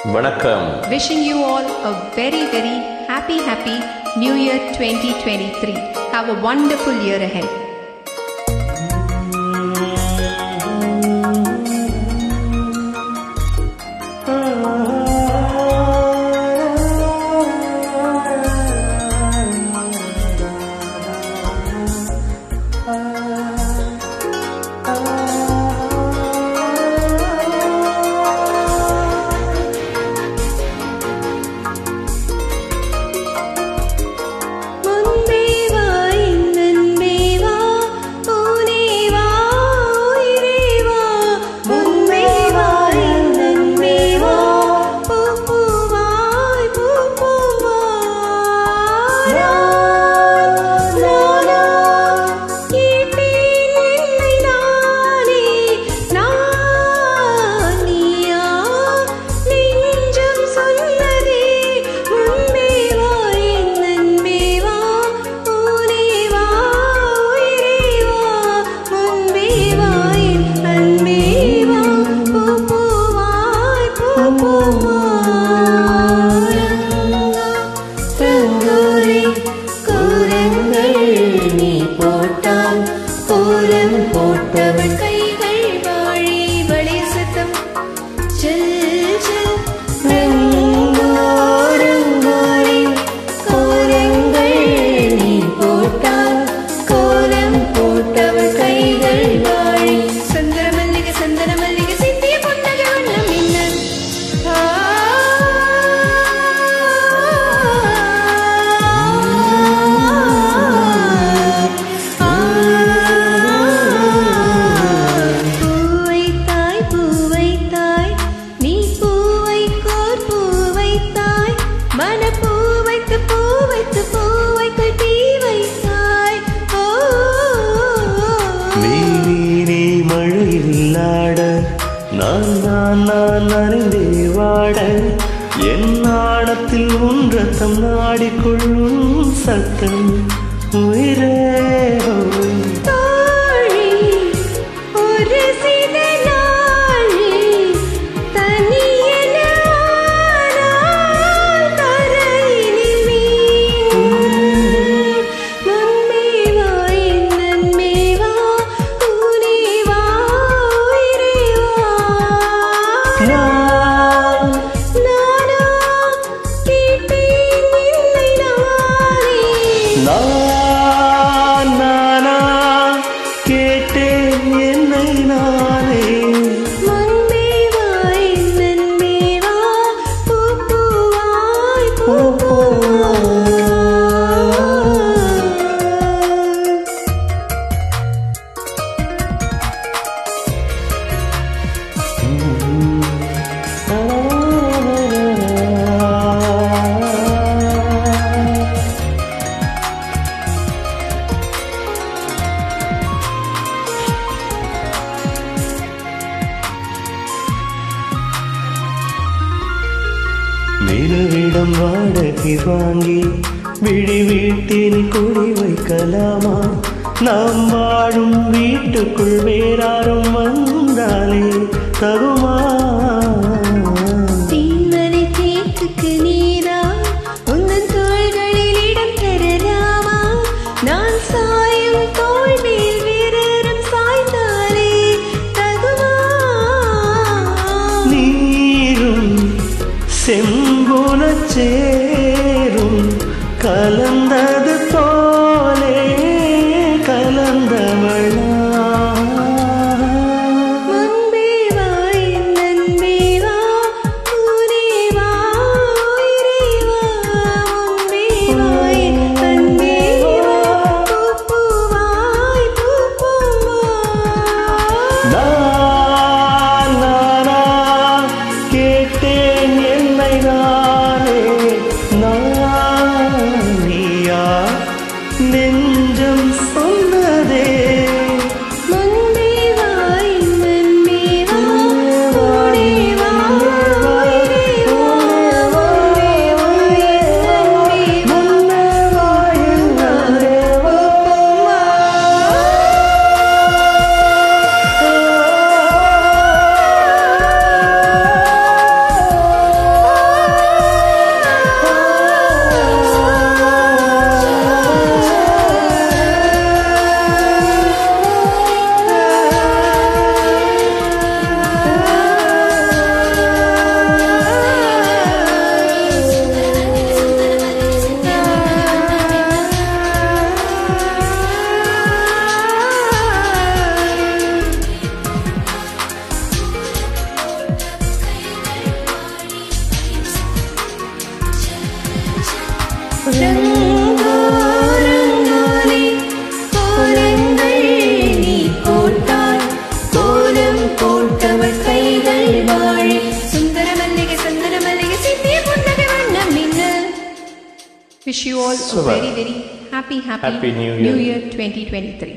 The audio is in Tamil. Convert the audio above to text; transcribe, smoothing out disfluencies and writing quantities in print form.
வணக்கம். Wishing you all a very happy New Year 2023. Have a wonderful year ahead. நனைந்தே வாட என் நாணத்தில் உன்றத்தம் நாடிக்கொள்ளும் சத்தம் உயிரே நிலவிடம் வாடகை வாங்கி விழி வீட்டில் குடி வைக்கலாமா? நாம் வாழும் வீட்டுக்குள் வேறாரும் வந்தாலே தருமா? தீமலை தேக்குக்கு நீரா உந்தன் தோள்களில் இடம் தரலாமா? நான் சாயும் தோள் மேல் வேறரும் சாய்ந்தாலே தகுமா? நீரும் செம்புலச் சேரும் கலந்தது போலே கலந்தவளா? நெஞ்சம் சொன்னதே ரங்காரங்காலே கோலங்கள் நீ போட்டாய் கோலம் போட்டவள் கைகள் வாழி சுந்தர மல்லிகை சிந்திய புன்னகை வண்ணம் மின்னல். Wish you all a Super. very, very happy Happy New Year. New Year 2023.